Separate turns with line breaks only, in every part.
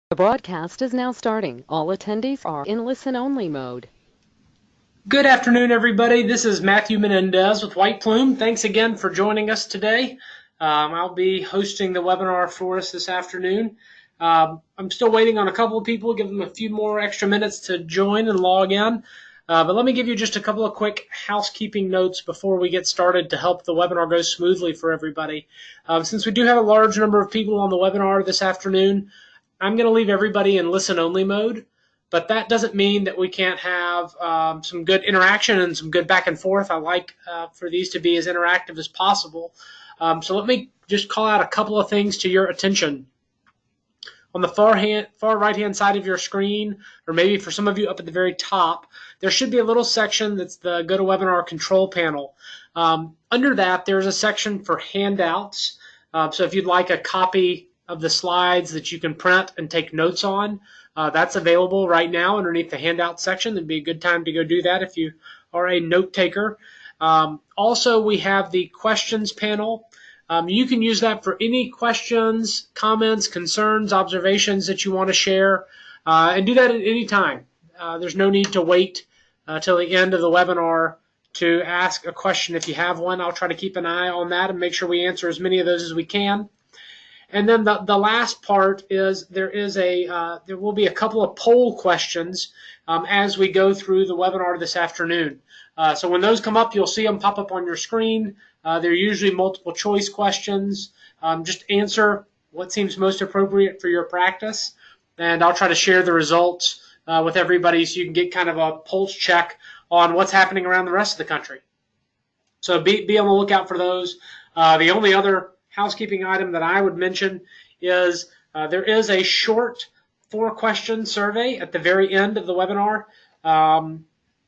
The broadcast is now starting. All attendees are in listen-only mode.
Good afternoon, everybody. This is Matthew Menendez with White Plume. Thanks again for joining us today. I'll be hosting the webinar for us this afternoon. I'm still waiting on a couple of people, give them a few more extra minutes to join and log in. But let me give you just a couple of quick housekeeping notes before we get started to help the webinar go smoothly for everybody. Since we do have a large number of people on the webinar this afternoon, I'm going to leave everybody in listen-only mode, but that doesn't mean that we can't have some good interaction and some good back and forth. I like for these to be as interactive as possible. So let me just call out a couple of things to your attention. On the far right-hand side of your screen, or maybe for some of you up at the very top, there should be a little section that's the GoToWebinar control panel. Under that, there's a section for handouts. So if you'd like a copy of the slides that you can print and take notes on, that's available right now underneath the handout section. It'd be a good time to go do that if you are a note taker. Also, we have the questions panel. You can use that for any questions, comments, concerns, observations that you want to share, and do that at any time. There's no need to wait till the end of the webinar to ask a question. If you have one, I'll try to keep an eye on that and make sure we answer as many of those as we can. And then the last part is there will be a couple of poll questions as we go through the webinar this afternoon. So when those come up, you'll see them pop up on your screen. They're usually multiple choice questions. Just answer what seems most appropriate for your practice, and I'll try to share the results with everybody so you can get kind of a pulse check on what's happening around the rest of the country. So be on the lookout for those. The only other housekeeping item that I would mention is there is a short 4-question survey at the very end of the webinar.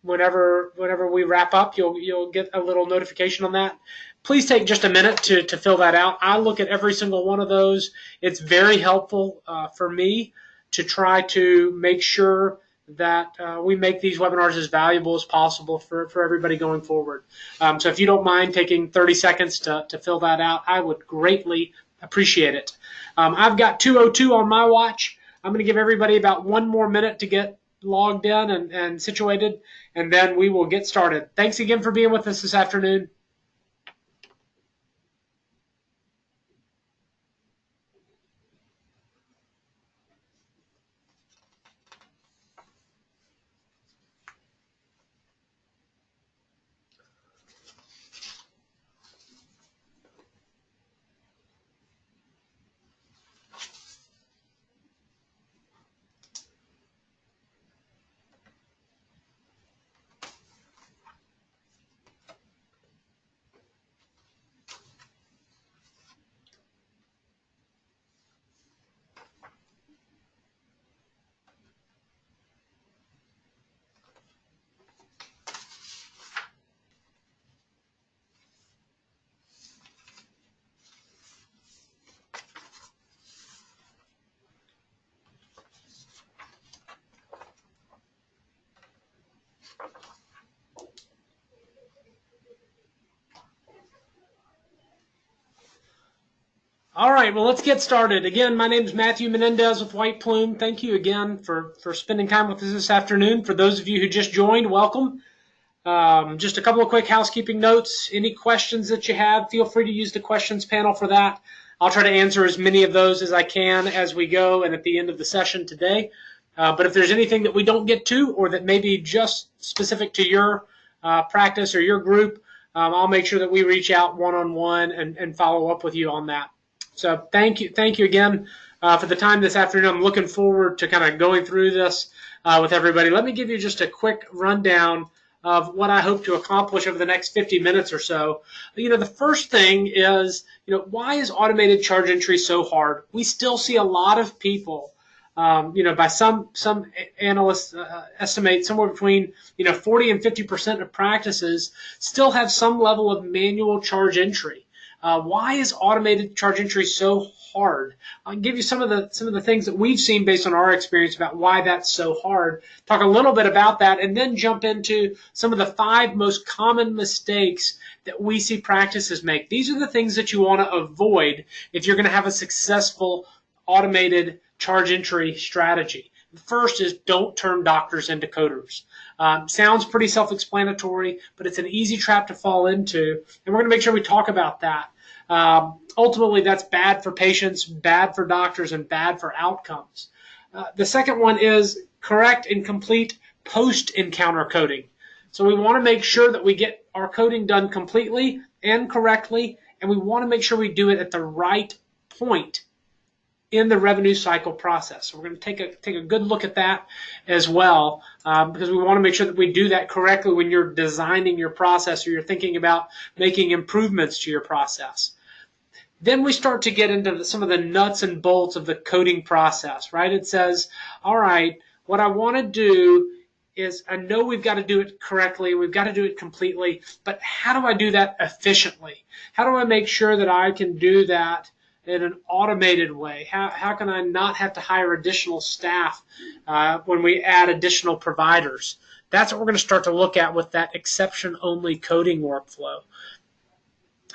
Whenever we wrap up, you'll get a little notification on that. Please take just a minute to fill that out. I look at every single one of those. It's very helpful for me to try to make sure that we make these webinars as valuable as possible for everybody going forward. So if you don't mind taking 30 seconds to fill that out, I would greatly appreciate it. I've got 2:02 on my watch. I'm going to give everybody about 1 more minute to get logged in and situated, and then we will get started. Thanks again for being with us this afternoon. All right, well, let's get started. Again, my name is Matthew Menendez with White Plume. Thank you again for spending time with us this afternoon. For those of you who just joined, welcome. Just a couple of quick housekeeping notes. Any questions that you have, feel free to use the questions panel for that. I'll try to answer as many of those as I can as we go and at the end of the session today. But if there's anything that we don't get to or that may be just specific to your practice or your group, I'll make sure that we reach out one-on-one and follow up with you on that. So thank you again for the time this afternoon. I'm looking forward to kind of going through this with everybody. Let me give you just a quick rundown of what I hope to accomplish over the next 50 minutes or so. The first thing is, why is automated charge entry so hard? We still see a lot of people, by some analysts estimate somewhere between 40 and 50% of practices still have some level of manual charge entry. Why is automated charge entry so hard? I'll give you some of the things that we've seen based on our experience about why that's so hard. Talk a little bit about that, and then jump into some of the 5 most common mistakes that we see practices make. These are the things that you want to avoid if you're going to have a successful automated charge entry strategy. The first is don't turn doctors into coders. Sounds pretty self-explanatory, but it's an easy trap to fall into, and we're going to make sure we talk about that. Ultimately, that's bad for patients, bad for doctors, and bad for outcomes. The second one is correct and complete post-encounter coding. So we want to make sure that we get our coding done completely and correctly, and we want to make sure we do it at the right point in the revenue cycle process. So we're going to take a good look at that as well, because we want to make sure that we do that correctly when you're designing your process or you're thinking about making improvements to your process. Then we start to get into some of the nuts and bolts of the coding process, right? It says, all right, what I want to do is, I know we've got to do it correctly, we've got to do it completely, but how do I do that efficiently? How do I make sure that I can do that in an automated way? How can I not have to hire additional staff when we add additional providers? That's what we're going to start to look at with that exception-only coding workflow.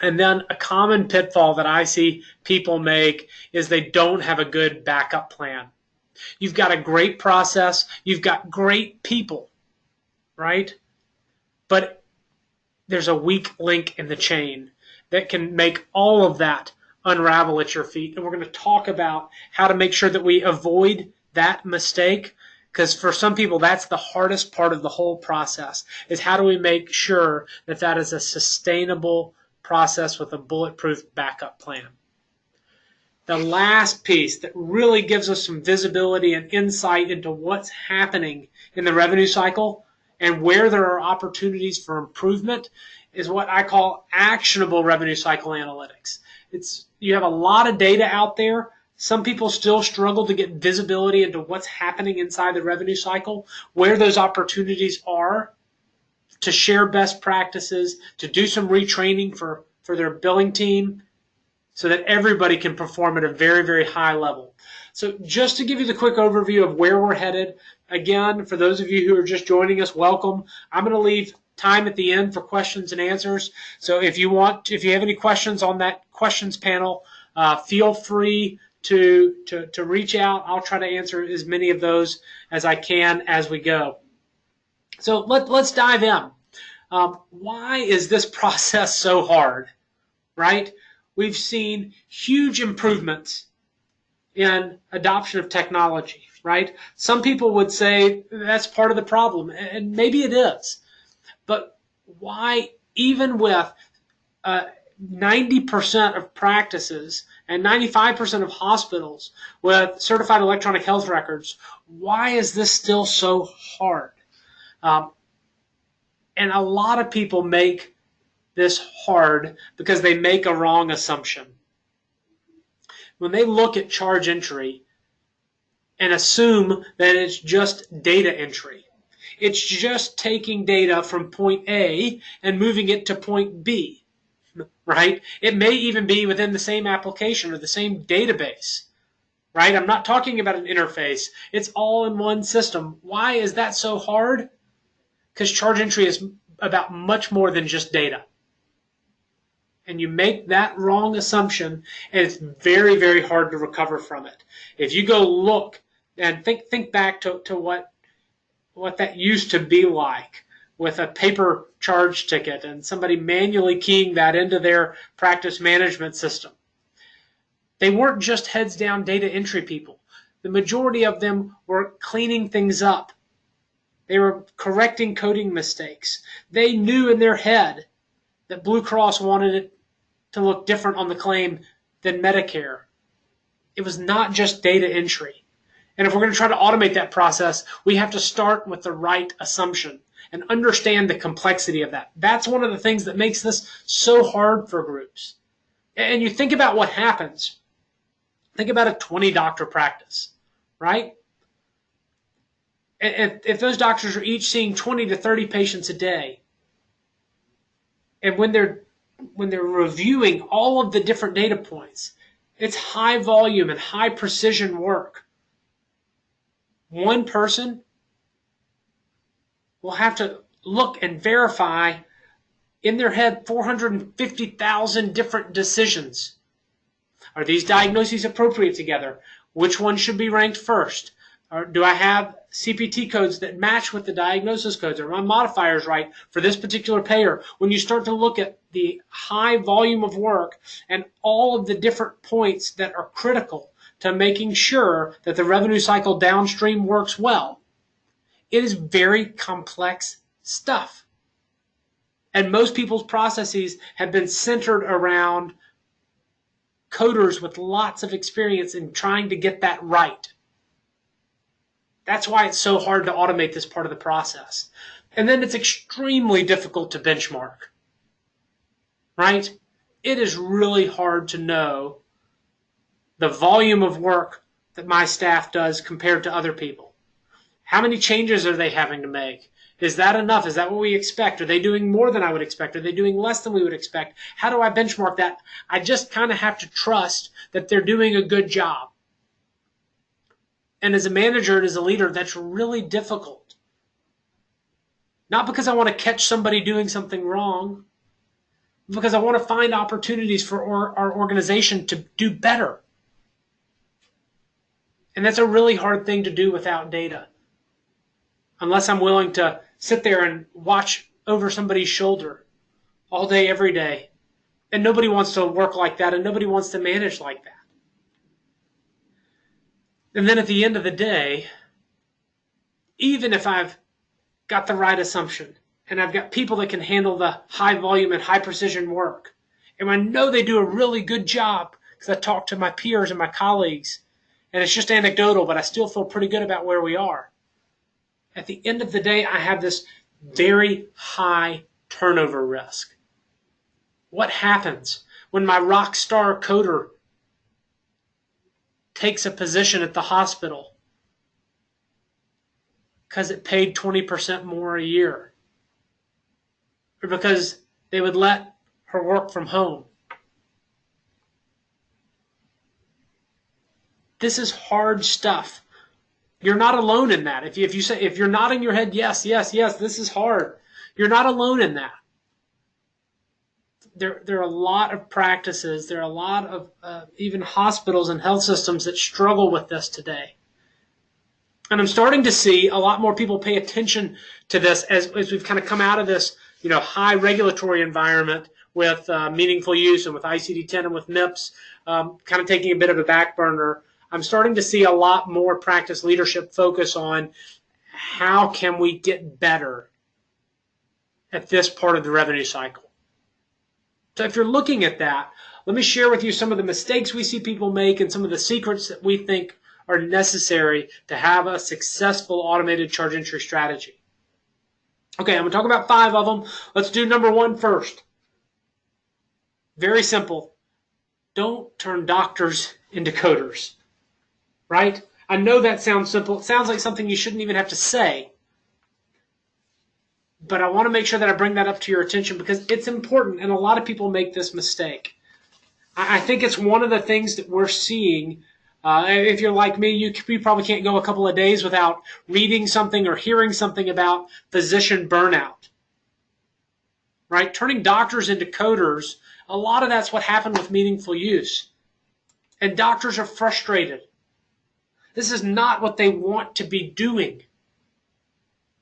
And then a common pitfall that I see people make is they don't have a good backup plan. You've got a great process, you've got great people, right? But there's a weak link in the chain that can make all of that unravel at your feet. And we're going to talk about how to make sure that we avoid that mistake, because for some people that's the hardest part of the whole process, is how do we make sure that that is a sustainable process with a bulletproof backup plan. The last piece that really gives us some visibility and insight into what's happening in the revenue cycle and where there are opportunities for improvement is what I call actionable revenue cycle analytics. You have a lot of data out there. Some people still struggle to get visibility into what's happening inside the revenue cycle, where those opportunities are to share best practices, to do some retraining for their billing team, so that everybody can perform at a very, very high level. So just to give you the quick overview of where we're headed, again, for those of you who are just joining us, welcome. I'm going to leave time at the end for questions and answers. So if you have any questions on that questions panel, feel free to reach out. I'll try to answer as many of those as I can as we go. So let's dive in. Why is this process so hard, right? We've seen huge improvements in adoption of technology, right? Some people would say that's part of the problem, and maybe it is. But why, even with 90% of practices and 95% of hospitals with certified electronic health records, why is this still so hard? And a lot of people make this hard because they make a wrong assumption. When they look at charge entry and assume that it's just data entry, it's just taking data from point A and moving it to point B, right? It may even be within the same application or the same database, right? I'm not talking about an interface. It's all in one system. Why is that so hard? Because charge entry is about much more than just data. And you make that wrong assumption, and it's very, very hard to recover from it. If you go look and think back to what that used to be like with a paper charge ticket and somebody manually keying that into their practice management system. They weren't just heads down data entry people. The majority of them were cleaning things up. They were correcting coding mistakes. They knew in their head that Blue Cross wanted it to look different on the claim than Medicare. It was not just data entry. And if we're going to try to automate that process, we have to start with the right assumption and understand the complexity of that. That's one of the things that makes this so hard for groups. And you think about what happens. Think about a 20-doctor practice, right? If those doctors are each seeing 20 to 30 patients a day, and when they're reviewing all of the different data points, it's high volume and high precision work. One person will have to look and verify in their head 450,000 different decisions. Are these diagnoses appropriate together? Which one should be ranked first? Or do I have CPT codes that match with the diagnosis codes? Are my modifiers right for this particular payer? When you start to look at the high volume of work and all of the different points that are critical to making sure that the revenue cycle downstream works well, it is very complex stuff. And most people's processes have been centered around coders with lots of experience in trying to get that right. That's why it's so hard to automate this part of the process. And then it's extremely difficult to benchmark, right? It is really hard to know the volume of work that my staff does compared to other people. How many changes are they having to make? Is that enough? Is that what we expect? Are they doing more than I would expect? Are they doing less than we would expect? How do I benchmark that? I just kind of have to trust that they're doing a good job. And as a manager and as a leader, that's really difficult. Not because I want to catch somebody doing something wrong, but because I want to find opportunities for our organization to do better. And that's a really hard thing to do without data. Unless I'm willing to sit there and watch over somebody's shoulder all day, every day. And nobody wants to work like that, and nobody wants to manage like that. And then at the end of the day, even if I've got the right assumption, and I've got people that can handle the high volume and high precision work, and I know they do a really good job because I talk to my peers and my colleagues, and it's just anecdotal, but I still feel pretty good about where we are. At the end of the day, I have this very high turnover risk. What happens when my rock star coder takes a position at the hospital because it paid 20% more a year? Or because they would let her work from home? This is hard stuff. You're not alone in that. If you're nodding your head, yes, this is hard. You're not alone in that. There are a lot of practices. There are a lot of even hospitals and health systems that struggle with this today. And I'm starting to see a lot more people pay attention to this as we've kind of come out of this, high regulatory environment with meaningful use and with ICD-10 and with MIPS kind of taking a bit of a back burner. I'm starting to see a lot more practice leadership focus on how can we get better at this part of the revenue cycle. So if you're looking at that, let me share with you some of the mistakes we see people make and some of the secrets that we think are necessary to have a successful automated charge entry strategy. Okay, I'm going to talk about 5 of them. Let's do number 1 first. Very simple. Don't turn doctors into coders. Right? I know that sounds simple. It sounds like something you shouldn't even have to say. But I want to make sure that I bring that up to your attention because it's important, and a lot of people make this mistake. I think it's one of the things that we're seeing. If you're like me, you probably can't go a couple of days without reading something or hearing something about physician burnout. Right? Turning doctors into coders, a lot of that's what happened with meaningful use. And doctors are frustrated. This is not what they want to be doing,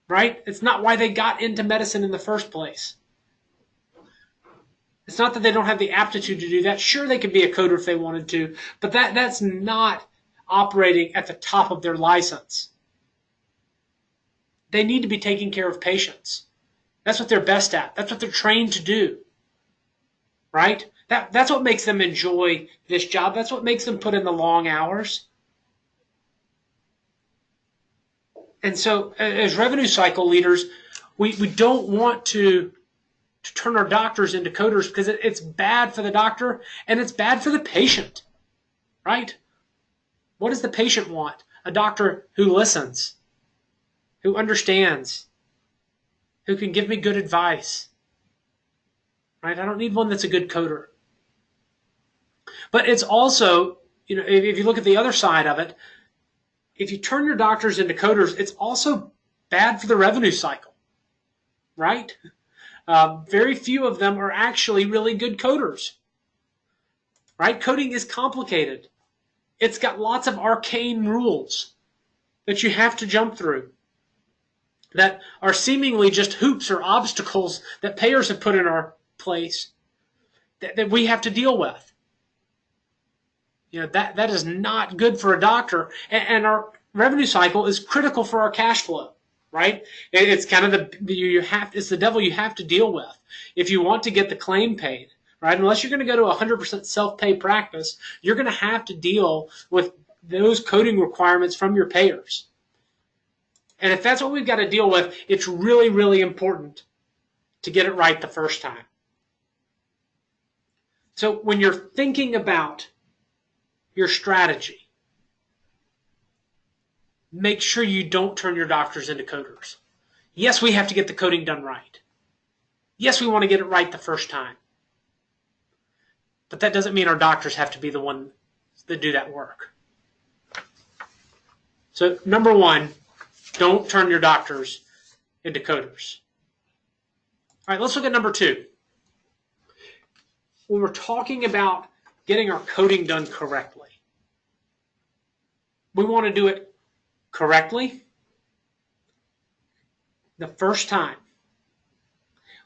right? It's not why they got into medicine in the first place. It's not that they don't have the aptitude to do that. Sure, they could be a coder if they wanted to, but that's not operating at the top of their license. They need to be taking care of patients. That's what they're best at. That's what they're trained to do, right? That's what makes them enjoy this job. That's what makes them put in the long hours. And so as revenue cycle leaders, we don't want to turn our doctors into coders because it's bad for the doctor and it's bad for the patient, right? What does the patient want? A doctor who listens, who understands, who can give me good advice, right? I don't need one that's a good coder. But it's also, if you look at the other side of it, if you turn your doctors into coders, it's also bad for the revenue cycle, right? Very few of them are actually really good coders, right? Coding is complicated. It's got lots of arcane rules that you have to jump through that are seemingly just hoops or obstacles that payers have put in our place that we have to deal with. That is not good for a doctor, and our revenue cycle is critical for our cash flow, right? It's kind of it's the devil you have to deal with if you want to get the claim paid, right? Unless you're going to go to a 100% self-pay practice, you're going to have to deal with those coding requirements from your payers. And if that's what we've got to deal with, it's really, really important to get it right the first time. So when you're thinking about your strategy, make sure you don't turn your doctors into coders. Yes, we have to get the coding done right. Yes, we want to get it right the first time. But that doesn't mean our doctors have to be the ones that do that work. So number one, don't turn your doctors into coders. All right, let's look at number two. When we're talking about getting our coding done correctly, we want to do it correctly the first time.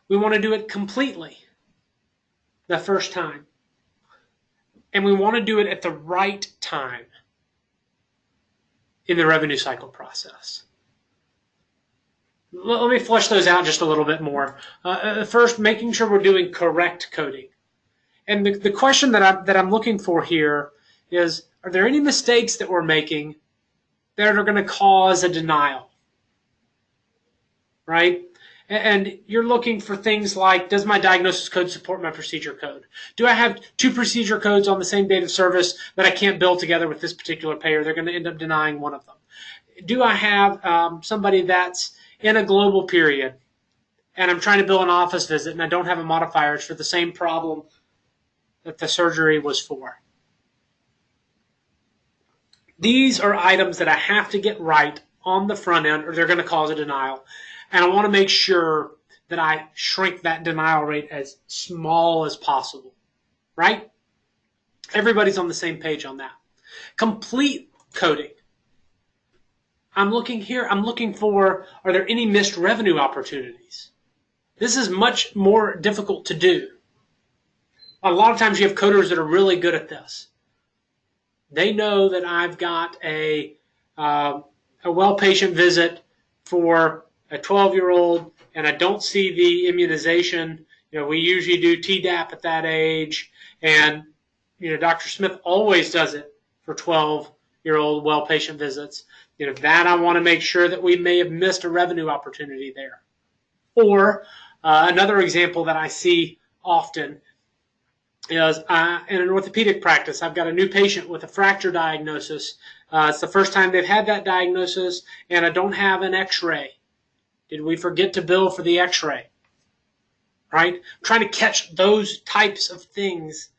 We want to do it completely the first time. And we want to do it at the right time in the revenue cycle process. Let me flesh those out just a little bit more. First, making sure we're doing correct coding. And the question that I'm looking for here is, are there any mistakes that we're making that are going to cause a denial? Right? And you're looking for things like, does my diagnosis code support my procedure code? Do I have two procedure codes on the same date of service that I can't bill together with this particular payer? They're going to end up denying one of them. Do I have somebody that's in a global period and I'm trying to bill an office visit and I don't have a modifier for the same problem that the surgery was for? These are items that I have to get right on the front end or they're going to cause a denial. And I want to make sure that I shrink that denial rate as small as possible, right? Everybody's on the same page on that. Complete coding. I'm looking for, are there any missed revenue opportunities? This is much more difficult to do. A lot of times you have coders that are really good at this. They know that I've got a well patient visit for a 12-year-old and I don't see the immunization. We usually do Tdap at that age, and Dr. Smith always does it for 12-year-old well patient visits. That I want to make sure that we may have missed a revenue opportunity there. Or another example that I see often is in an orthopedic practice, I've got a new patient with a fracture diagnosis. It's the first time they've had that diagnosis, and I don't have an x-ray. Did we forget to bill for the x-ray? Right? I'm trying to catch those types of things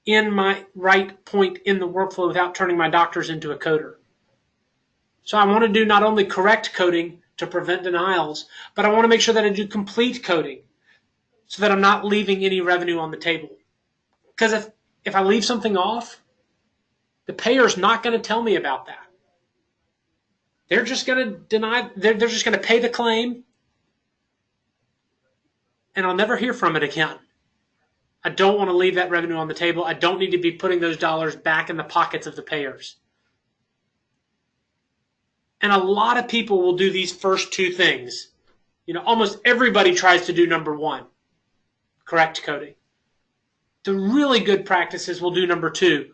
in my right point in the workflow without turning my doctors into a coder. So I want to do not only correct coding to prevent denials, but I want to make sure that I do complete coding so that I'm not leaving any revenue on the table. Because if I leave something off, the payer's not going to tell me about that. They're just going to deny, they're just going to pay the claim, and I'll never hear from it again. I don't want to leave that revenue on the table. I don't need to be putting those dollars back in the pockets of the payers. And a lot of people will do these first two things. Almost everybody tries to do number one, correct coding. The really good practices will do number two,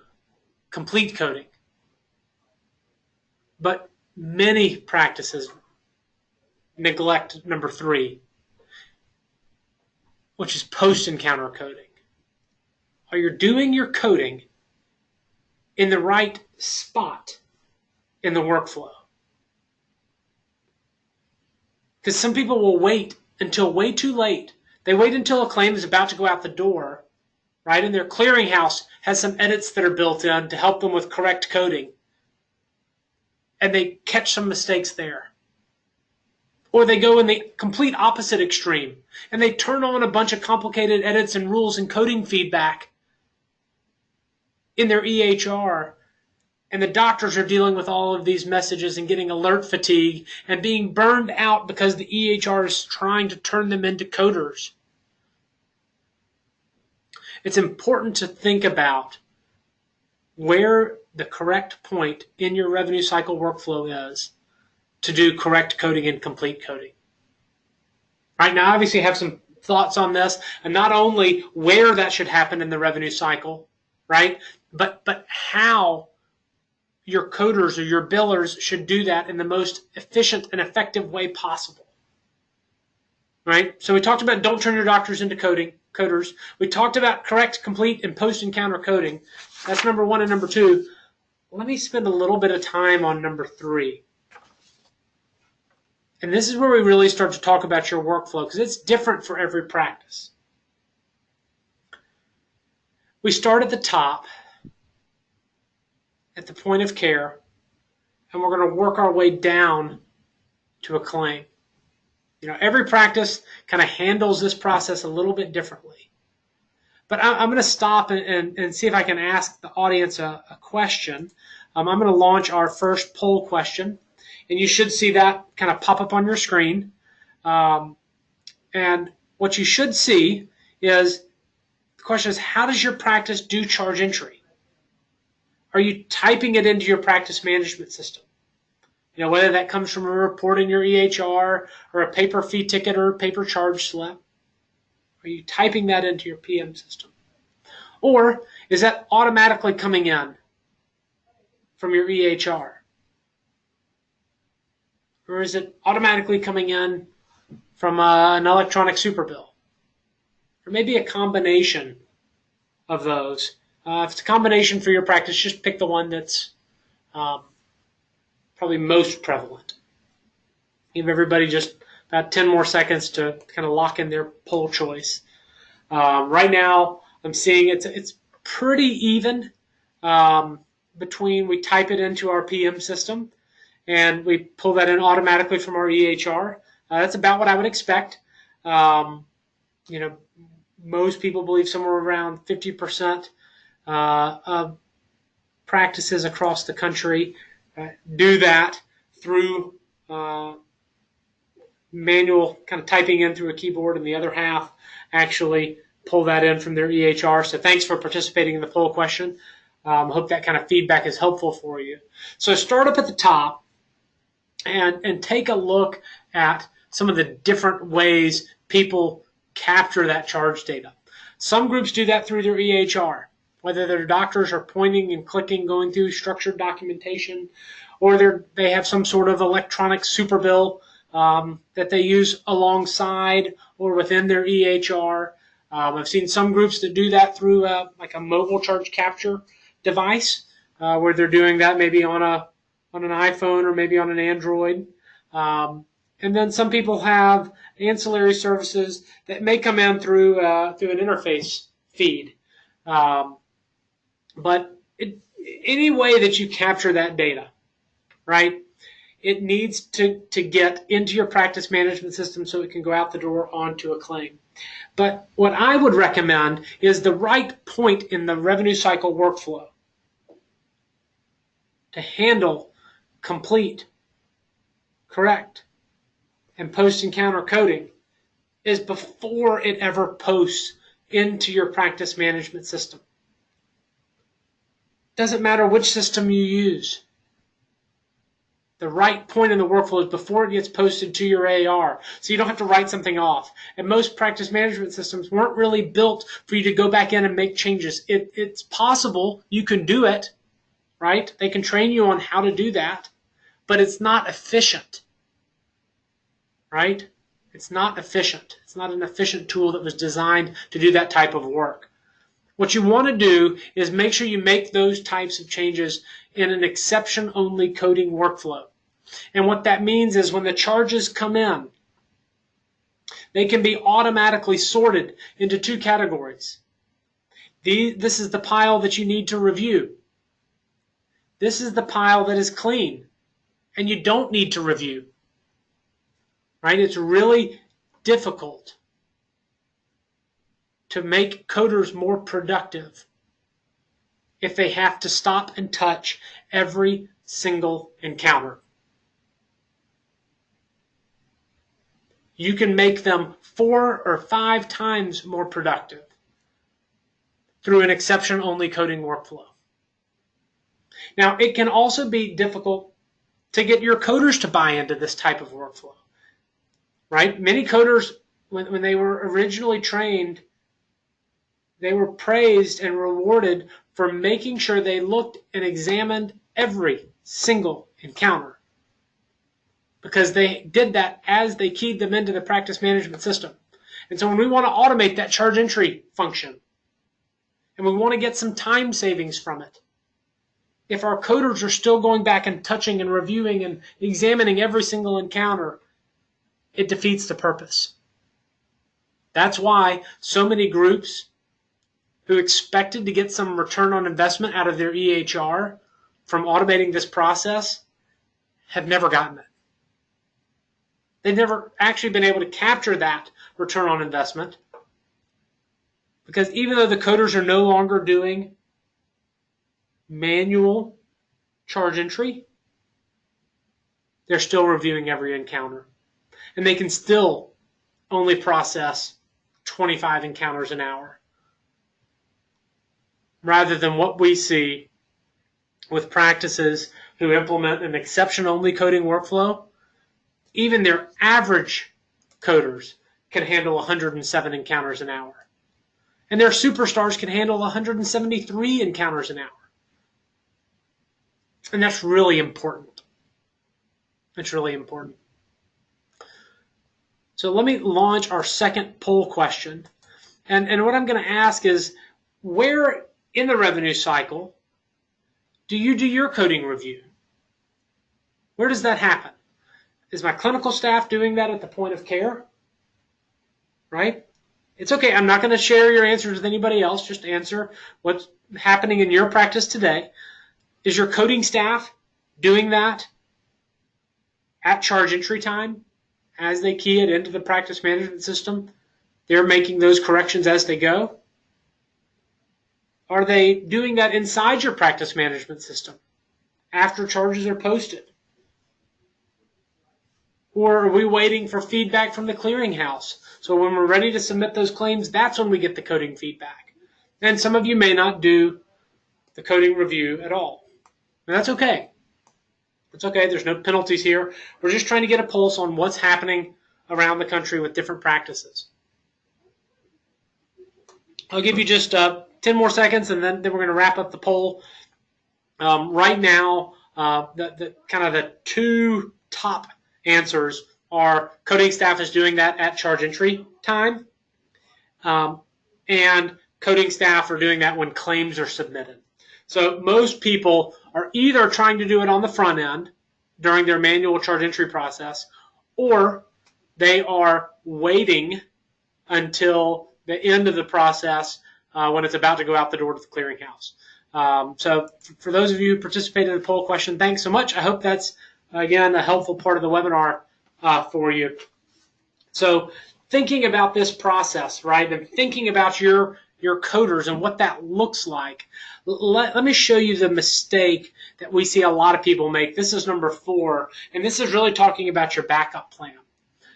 complete coding. But many practices neglect number three, which is post-encounter coding. Are you doing your coding in the right spot in the workflow? Because some people will wait until way too late. They wait until a claim is about to go out the door, right? And their clearinghouse has some edits that are built in to help them with correct coding. And they catch some mistakes there. Or they go in the complete opposite extreme and they turn on a bunch of complicated edits and rules and coding feedback in their EHR, and the doctors are dealing with all of these messages and getting alert fatigue and being burned out because the EHR is trying to turn them into coders. It's important to think about where the correct point in your revenue cycle workflow is to do correct coding and complete coding. Right now, obviously, I have some thoughts on this, and not only where that should happen in the revenue cycle, right, but how your coders or your billers should do that in the most efficient and effective way possible. Right? So we talked about don't turn your doctors into coders. We talked about correct, complete, and post-encounter coding. That's number 1 and number 2. Let me spend a little bit of time on number 3. And this is where we really start to talk about your workflow, because it's different for every practice. We start at the top, at the point of care, and we're going to work our way down to a claim. Every practice kind of handles this process a little bit differently. But I'm going to stop and see if I can ask the audience a question. I'm going to launch our first poll question, and you should see that kind of pop up on your screen. And what you should see is the question is, how does your practice do charge entry? Are you typing it into your practice management system? Whether that comes from a report in your EHR or a paper fee ticket or a paper charge slip. Are you typing that into your PM system? Or is that automatically coming in from your EHR? Or is it automatically coming in from an electronic super bill? Or maybe a combination of those. If it's a combination for your practice, just pick the one that's probably most prevalent. Give everybody just about 10 more seconds to kind of lock in their poll choice. Right now, I'm seeing it's pretty even between we type it into our PM system and we pull that in automatically from our EHR. That's about what I would expect. Most people believe somewhere around 50% of practices across the country do that through manual kind of typing in through a keyboard, and the other half actually pull that in from their EHR. So thanks for participating in the poll question. Hope that kind of feedback is helpful for you. So start up at the top and take a look at some of the different ways people capture that charge data. Some groups do that through their EHR, whether their doctors are pointing and clicking, going through structured documentation, or they have some sort of electronic super bill that they use alongside or within their EHR. I've seen some groups that do that through like a mobile charge capture device, where they're doing that maybe on an iPhone or maybe on an Android. And then some people have ancillary services that may come in through an interface feed. But any way that you capture that data, right, it needs to get into your practice management system so it can go out the door onto a claim. But what I would recommend is the right point in the revenue cycle workflow to handle complete, correct, and post-encounter coding is before it ever posts into your practice management system. Doesn't matter which system you use. The right point in the workflow is before it gets posted to your AR, so you don't have to write something off. And most practice management systems weren't really built for you to go back in and make changes. It's possible you can do it, right? They can train you on how to do that, but it's not efficient, right? It's not efficient. It's not an efficient tool that was designed to do that type of work. What you want to do is make sure you make those types of changes in an exception-only coding workflow. And what that means is when the charges come in, they can be automatically sorted into two categories. This is the pile that you need to review. This is the pile that is clean and you don't need to review. Right? It's really difficult to make coders more productive if they have to stop and touch every single encounter. You can make them 4 or 5 times more productive through an exception-only coding workflow. Now, it can also be difficult to get your coders to buy into this type of workflow, right? Many coders, when they were originally trained, they were praised and rewarded for making sure they looked and examined every single encounter, because they did that as they keyed them into the practice management system. And so when we want to automate that charge entry function, and we want to get some time savings from it, if our coders are still going back and touching and reviewing and examining every single encounter, it defeats the purpose. That's why so many groups who expected to get some return on investment out of their EHR from automating this process have never gotten it. They've never actually been able to capture that return on investment, because even though the coders are no longer doing manual charge entry, they're still reviewing every encounter. And they can still only process 25 encounters an hour, rather than what we see with practices who implement an exception-only coding workflow. Even their average coders can handle 107 encounters an hour. And their superstars can handle 173 encounters an hour. And that's really important. That's really important. So let me launch our second poll question. And what I'm going to ask is, where in the revenue cycle do you do your coding review? Where does that happen? Is my clinical staff doing that at the point of care? Right? It's okay. I'm not going to share your answers with anybody else. Just answer what's happening in your practice today. Is your coding staff doing that at charge entry time as they key it into the practice management system? They're making those corrections as they go? Are they doing that inside your practice management system after charges are posted? Or are we waiting for feedback from the clearinghouse? So when we're ready to submit those claims, that's when we get the coding feedback. And some of you may not do the coding review at all. And that's okay. It's okay. There's no penalties here. We're just trying to get a pulse on what's happening around the country with different practices. I'll give you just 10 more seconds, and then we're going to wrap up the poll. Right now, the kind of the two top answers are coding staff is doing that at charge entry time, and coding staff are doing that when claims are submitted. So most people are either trying to do it on the front end during their manual charge entry process, or they are waiting until the end of the process when it's about to go out the door to the clearinghouse. So for those of you who participated in the poll question, thanks so much. I hope that's, again, a helpful part of the webinar for you. So thinking about this process, right, and thinking about your coders and what that looks like, let me show you the mistake that we see a lot of people make. This is number 4, and this is really talking about your backup plan.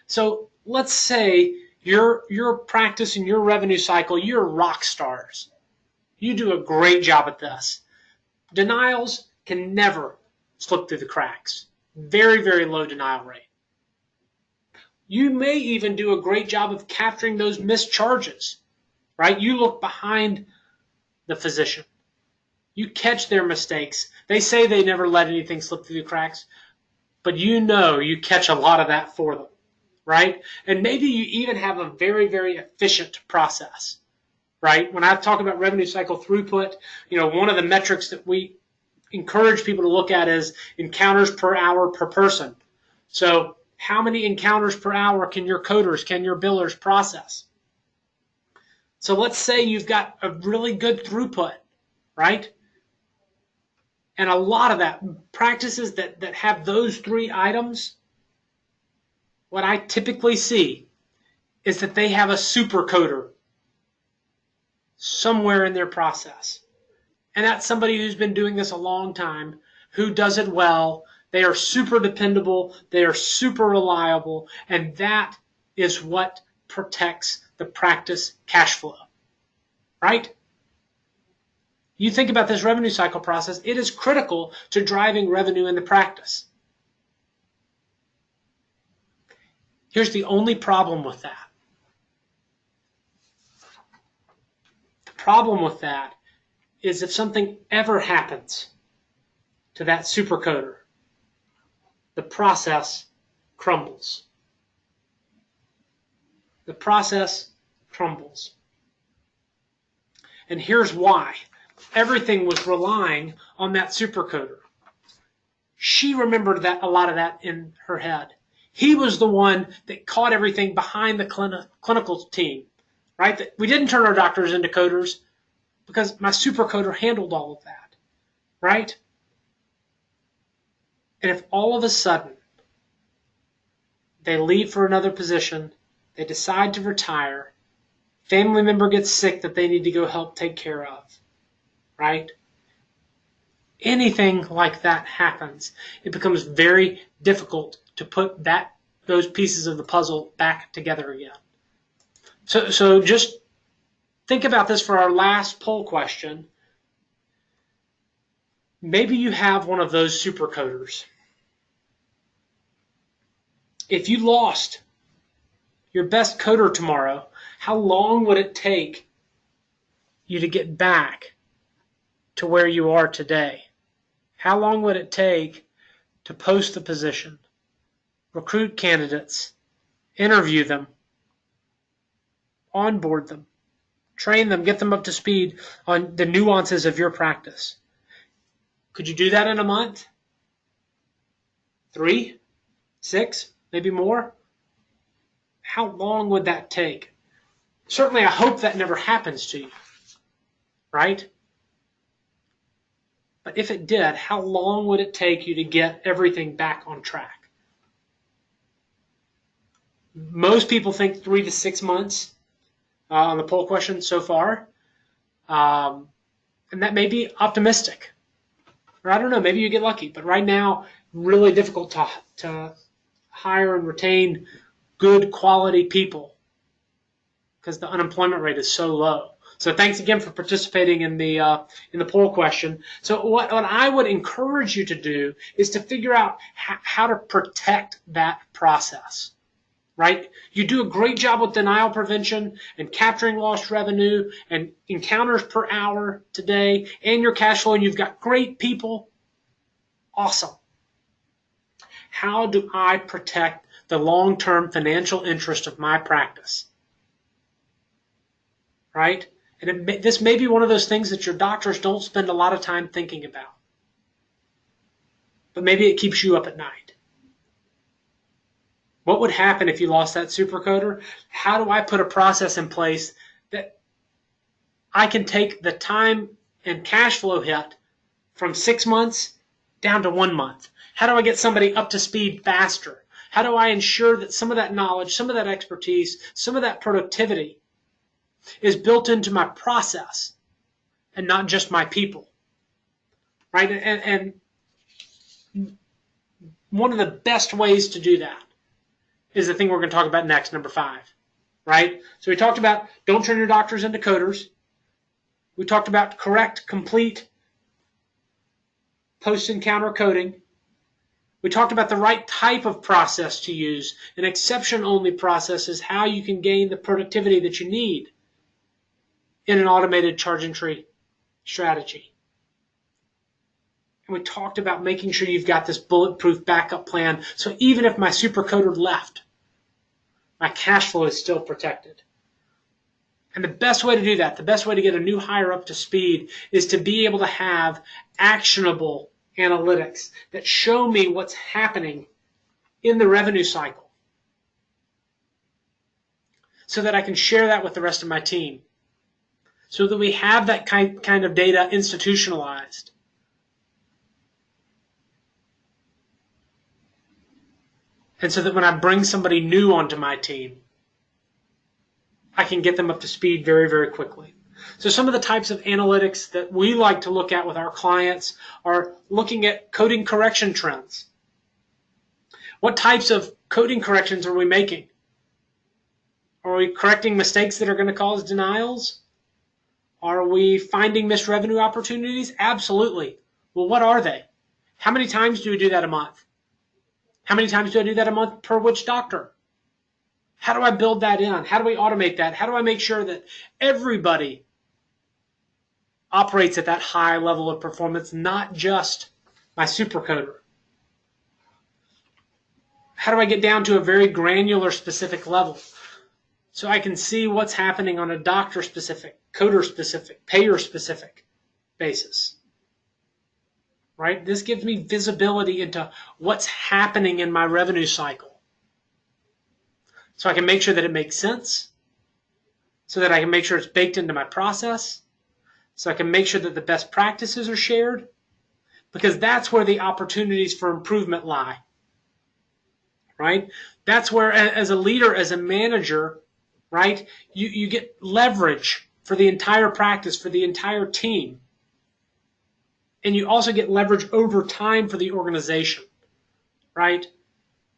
So let's say your practice and your revenue cycle, you're rock stars. You do a great job at this. Denials can never slip through the cracks. Very, very low denial rate. You may even do a great job of capturing those missed charges, right? You look behind the physician. You catch their mistakes. They say they never let anything slip through the cracks, but you know you catch a lot of that for them, right? And maybe you even have a very, very efficient process, right? When I talk about revenue cycle throughput, one of the metrics that we encourage people to look at is encounters per hour per person. So how many encounters per hour can your coders, can your billers process? So let's say you've got a really good throughput, right? And a lot of that, practices that have those 3 items, what I typically see is that they have a super coder somewhere in their process. And that's somebody who's been doing this a long time, who does it well. They are super dependable. They are super reliable. And that is what protects the practice cash flow, right? You think about this revenue cycle process, it is critical to driving revenue in the practice. Here's the only problem with that. The problem with that is if something ever happens to that supercoder, the process crumbles. The process crumbles. And here's why. Everything was relying on that supercoder. She remembered that a lot of that in her head. He was the one that caught everything behind the clinical team, right? We didn't turn our doctors into coders because my supercoder handled all of that, right? And if all of a sudden they leave for another position, they decide to retire, family member gets sick that they need to go help take care of, right? Anything like that happens, it becomes very difficult to put those pieces of the puzzle back together again. So just think about this for our last poll question. Maybe you have one of those supercoders. If you lost your best coder tomorrow, how long would it take you to get back to where you are today? How long would it take to post the position, recruit candidates, interview them, onboard them, train them, get them up to speed on the nuances of your practice? Could you do that in a month? 3, 6, maybe more? How long would that take? Certainly, I hope that never happens to you, right? But if it did, how long would it take you to get everything back on track? Most people think 3 to 6 months on the poll question so far. And that may be optimistic. Or I don't know, maybe you get lucky. But right now, really difficult to hire and retain good quality people because the unemployment rate is so low. So thanks again for participating in the poll question. So what I would encourage you to do is to figure out how to protect that process, right? You do a great job with denial prevention and capturing lost revenue and encounters per hour today and your cash flow, and you've got great people. Awesome. How do I protect the long-term financial interest of my practice? Right? And this may be one of those things that your doctors don't spend a lot of time thinking about. But maybe it keeps you up at night. What would happen if you lost that supercoder? How do I put a process in place that I can take the time and cash flow hit from 6 months down to 1 month? How do I get somebody up to speed faster? How do I ensure that some of that knowledge, some of that expertise, some of that productivity is built into my process and not just my people, right? And one of the best ways to do that is the thing we're going to talk about next, number 5, right? So we talked about don't turn your doctors into coders. We talked about correct, complete post-encounter coding. We talked about the right type of process to use. An exception-only process is how you can gain the productivity that you need in an automated charge entry strategy. And we talked about making sure you've got this bulletproof backup plan, so even if my supercoder left, my cash flow is still protected. And the best way to do that, the best way to get a new hire up to speed, is to be able to have actionable analytics that show me what's happening in the revenue cycle so that I can share that with the rest of my team, so that we have that kind of data institutionalized. And so that when I bring somebody new onto my team, I can get them up to speed very, very quickly. So some of the types of analytics that we like to look at with our clients are looking at coding correction trends. What types of coding corrections are we making? Are we correcting mistakes that are going to cause denials? Are we finding missed revenue opportunities? Absolutely. Well, what are they? How many times do we do that a month? How many times do I do that a month per which doctor? How do I build that in? How do we automate that? How do I make sure that everybody operates at that high level of performance, not just my supercoder? How do I get down to a very granular specific level so I can see what's happening on a doctor specific, coder specific, payer specific basis? Right? This gives me visibility into what's happening in my revenue cycle. So I can make sure that it makes sense, so that I can make sure it's baked into my process, so I can make sure that the best practices are shared, because that's where the opportunities for improvement lie. Right? That's where, as a leader, as a manager, right, you get leverage for the entire practice, for the entire team. And you also get leverage over time for the organization, right?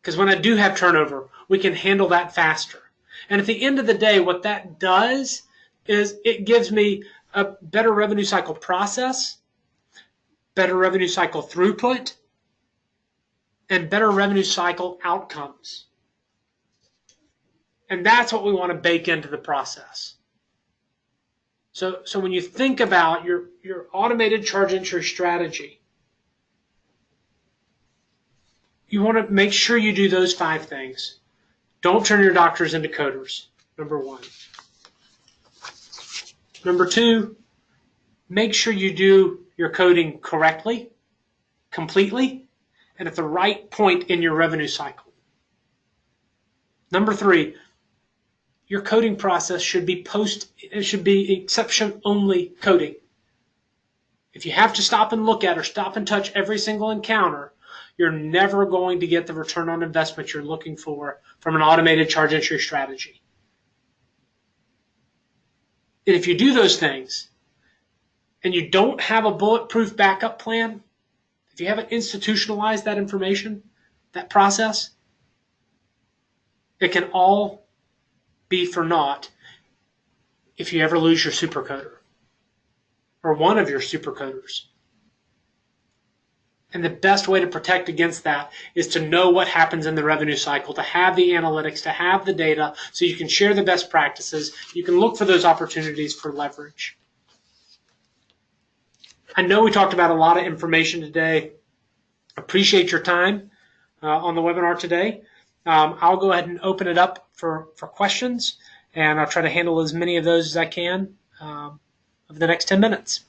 Because when I do have turnover, we can handle that faster. And at the end of the day, what that does is it gives me a better revenue cycle process, better revenue cycle throughput, and better revenue cycle outcomes. And that's what we want to bake into the process. So when you think about your automated charge entry strategy, you want to make sure you do those 5 things. Don't turn your doctors into coders, number 1. Number 2, make sure you do your coding correctly, completely, and at the right point in your revenue cycle. Number 3, your coding process should be exception-only coding. If you have to stop and look at or stop and touch every single encounter, you're never going to get the return on investment you're looking for from an automated charge entry strategy. And if you do those things and you don't have a bulletproof backup plan, if you haven't institutionalized that information, that process, it can all be for naught if you ever lose your supercoder or one of your supercoders. And the best way to protect against that is to know what happens in the revenue cycle, to have the analytics, to have the data so you can share the best practices. You can look for those opportunities for leverage. I know we talked about a lot of information today. Appreciate your time on the webinar today. I'll go ahead and open it up for questions, and I'll try to handle as many of those as I can over the next 10 minutes.